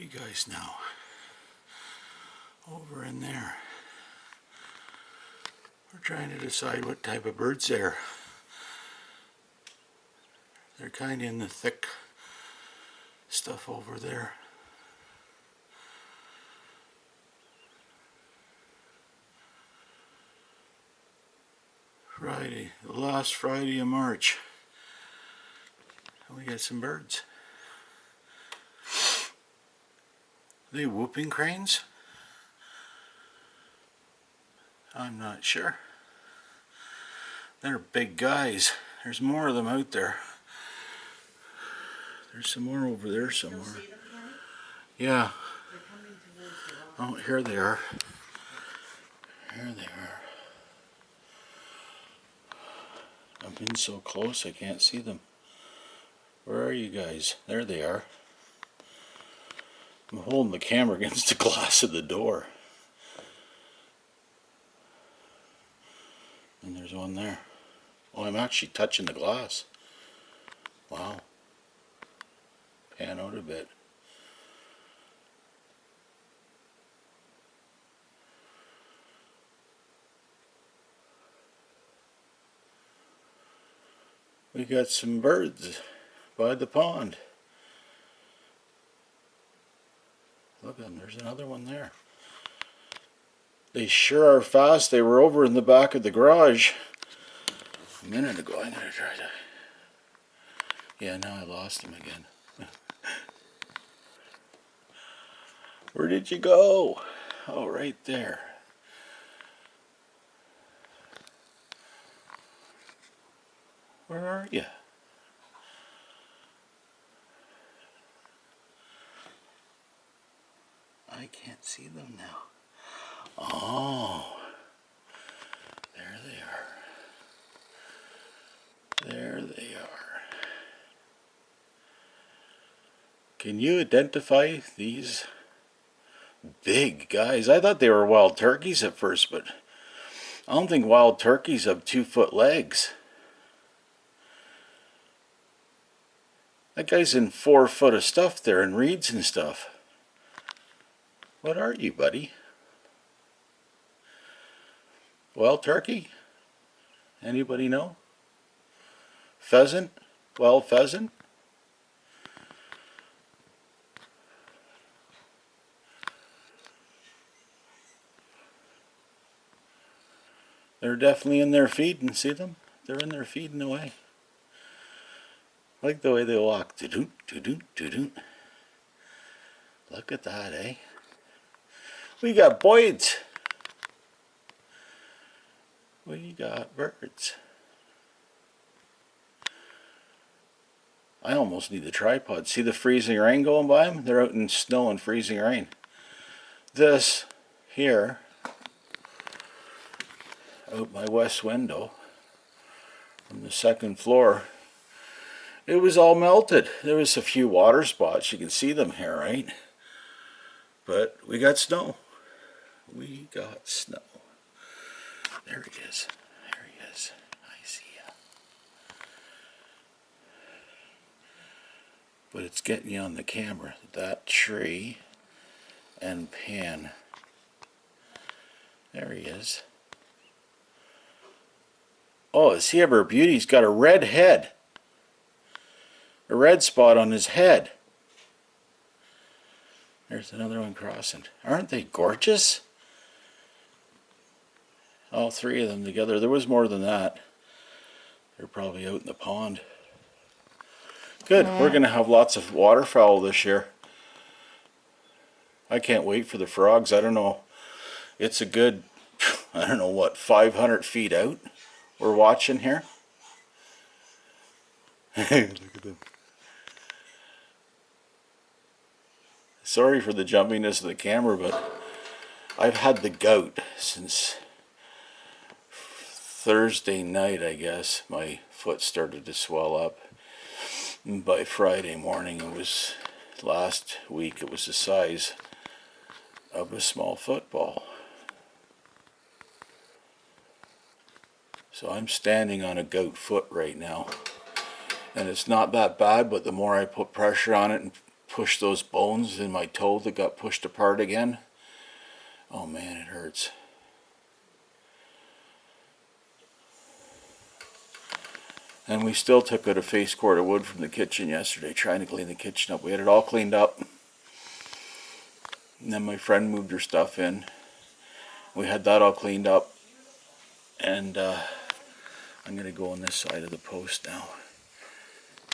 you guys now? Over in there. We're trying to decide what type of birds they are. They're kind of in the thick stuff over there. Friday, the last Friday of March. And we got some birds. Are they whooping cranes? I'm not sure. They're big guys. There's more of them out there. There's some more over there somewhere. See them, yeah. They're coming towards you. Oh, here they are. Here they are. I've been so close I can't see them. Where are you guys? There they are. I'm holding the camera against the glass of the door. And there's one there. Oh, I'm actually touching the glass. Wow. Pan out a bit. We got some birds by the pond. Look at them, there's another one there. They sure are fast. They were over in the back of the garage a minute ago. I'm going to try to... Yeah, now I lost them again. Where did you go? Oh, right there. Where are you? I can't see them now. Oh, there they are. There they are. Can you identify these big guys? I thought they were wild turkeys at first, but I don't think wild turkeys have 2-foot legs. That guy's in 4 foot of stuff there and reeds and stuff. What are you, buddy? Wild turkey? Anybody know? Pheasant? Wild pheasant? They're definitely in there feeding. See them? They're in there feeding away. I like the way they walk. Do-doot, do-doot, do-doot. Look at that, eh? We got Boyds. We got birds. I almost need the tripod. See the freezing rain going by them? They're out in snow and freezing rain. This here, out my west window, from the 2nd floor, it was all melted. There was a few water spots. You can see them here, right? But we got snow. We got snow. There he is. There he is. I see ya. But it's getting you on the camera. That tree and pan. There he is. Oh, is he ever a beauty? He's got a red head. A red spot on his head. There's another one crossing. Aren't they gorgeous? All 3 of them together. There was more than that. They're probably out in the pond. Good. We're going to have lots of waterfowl this year. I can't wait for the frogs. I don't know. It's a good, I don't know what, 500 feet out we're watching here. Look at them. Sorry for the jumpiness of the camera, but I've had the gout since Thursday night, I guess. My foot started to swell up. And by Friday morning, it was, last week, it was the size of a small football. So I'm standing on a goat foot right now. And it's not that bad, but the more I put pressure on it and push those bones in my toe that got pushed apart again. Oh man, it hurts. And we still took out a face cord of wood from the kitchen yesterday, trying to clean the kitchen up. We had it all cleaned up. And then my friend moved her stuff in. We had that all cleaned up. And I'm going to go on this side of the post now.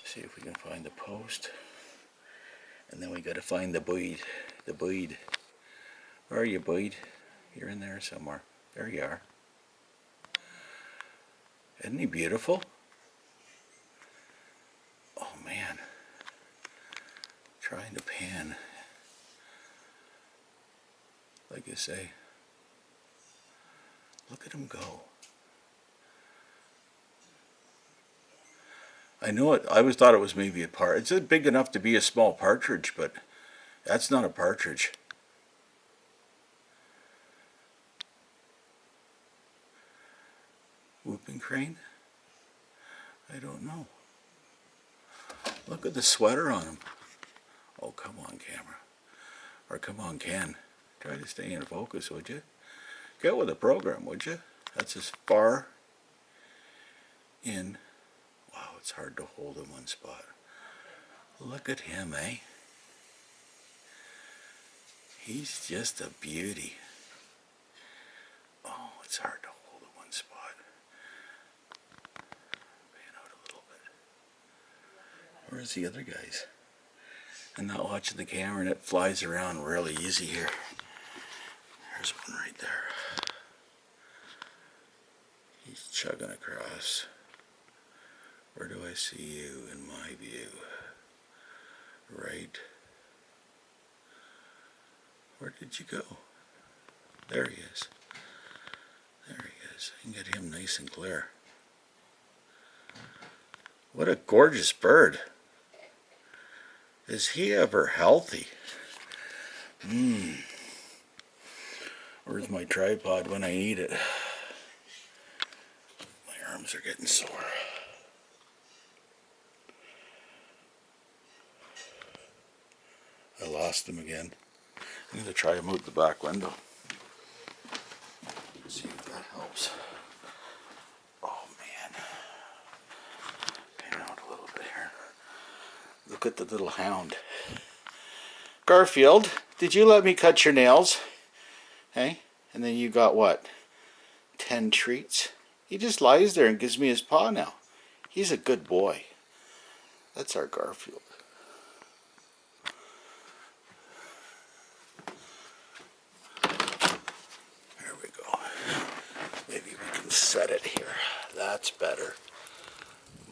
See if we can find the post. And then we got to find the buoy. The buoy. Where are you, buoy? You're in there somewhere. There you are. Isn't he beautiful? Oh man. Trying to pan. Like I say. Look at him go. I know it. I always thought it was maybe a partridge. It's big enough to be a small partridge, but that's not a partridge. Whooping crane? I don't know. Look at the sweater on him. Oh, come on, camera. Or come on, Ken. Try to stay in focus, would you? Get with the program, would you? That's as far in. Wow, it's hard to hold in one spot. Look at him, eh? He's just a beauty. Oh, it's hard to hold in one spot. Pan out a little bit. Where's the other guys? I'm not watching the camera and it flies around really easy here. There's one right there. He's chugging across. Where do I see you in my view? Right. Where did you go? There he is. There he is. I can get him nice and clear. What a gorgeous bird. Is he ever healthy? Where's my tripod when I need it? My arms are getting sore. I lost him again. I'm going to try him out the back window. See if that helps. Oh man. Pan out a little bit here. Look at the little hound. Garfield, did you let me cut your nails? Hey? And then you got what? 10 treats? He just lies there and gives me his paw now. He's a good boy. That's our Garfield. There we go. Maybe we can set it here. That's better.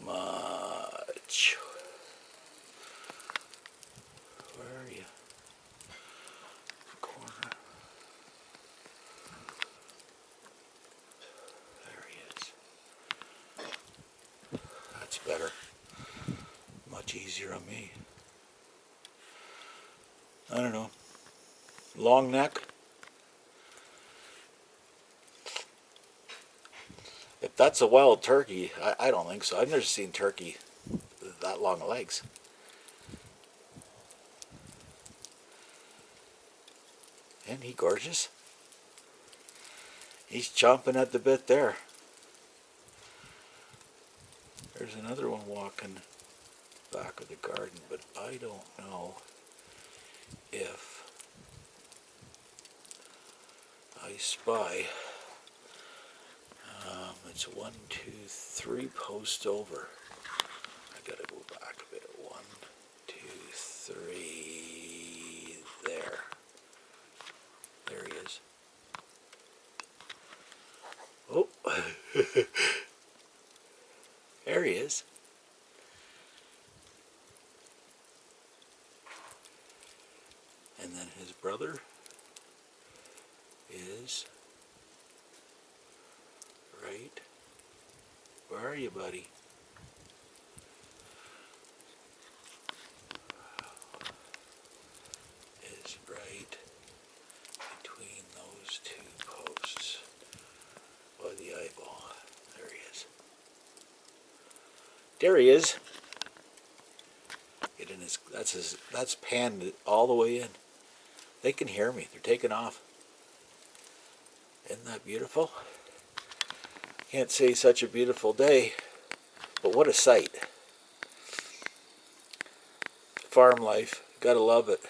Much. Where are you? Corner. There he is. That's better. Much easier on me. I don't know. Long neck. If that's a wild turkey, I don't think so. I've never seen turkey with that long legs. Isn't he gorgeous? He's chomping at the bit there. There's another one walking back of the garden, but I don't know if I spy. It's 1, 2, 3 posts over. I gotta go back a bit. 1, 2, 3. There. There he is. Oh. There he is. And then his brother is right. Where are you, buddy? Is right between those 2 posts by the eyeball. There he is. There he is. Get in his. That's panned all the way in. They can hear me. They're taking off. Isn't that beautiful? Can't say such a beautiful day, but what a sight. Farm life, gotta love it.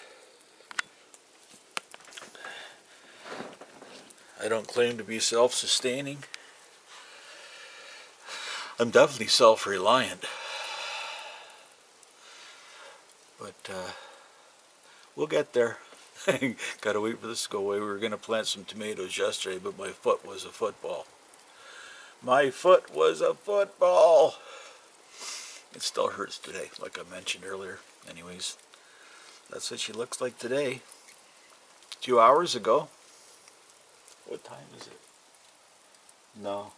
I don't claim to be self-sustaining. I'm definitely self-reliant. But we'll get there. Gotta wait for this to go away. We were gonna plant some tomatoes yesterday, but my foot was a football. My foot was a football. It still hurts today, like I mentioned earlier. Anyways, that's what she looks like today. 2 hours ago. What time is it? No.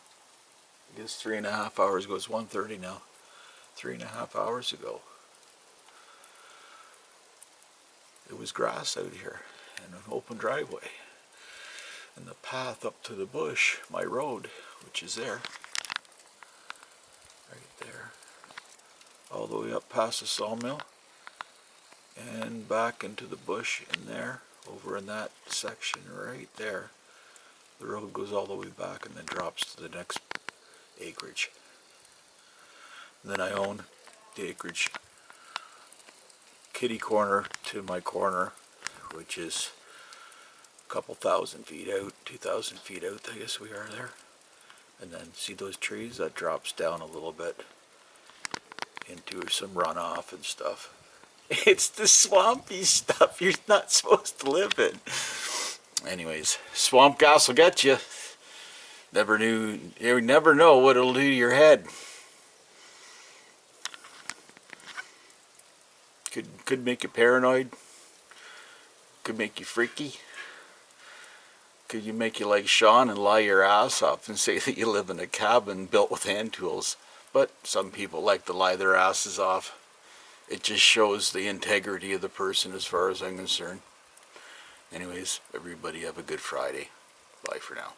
I guess 3.5 hours ago. It's 1:30 now. 3.5 hours ago. It was grass out here and an open driveway. And the path up to the bush, my road, which is there. Right there. All the way up past the sawmill. And back into the bush in there. Over in that section right there. The road goes all the way back and then drops to the next acreage. And then I own the acreage kitty corner to my corner, which is a couple thousand feet out, 2,000 feet out, I guess we are there. And then see those trees? That drops down a little bit into some runoff and stuff. It's the swampy stuff you're not supposed to live in. Anyways, swamp gas will get you. You never know what it'll do to your head. Could make you paranoid. Could make you freaky. Could you make you like Sean and lie your ass off and say that you live in a cabin built with hand tools. But some people like to lie their asses off. It just shows the integrity of the person as far as I'm concerned. Anyways, everybody have a good Friday. Bye for now.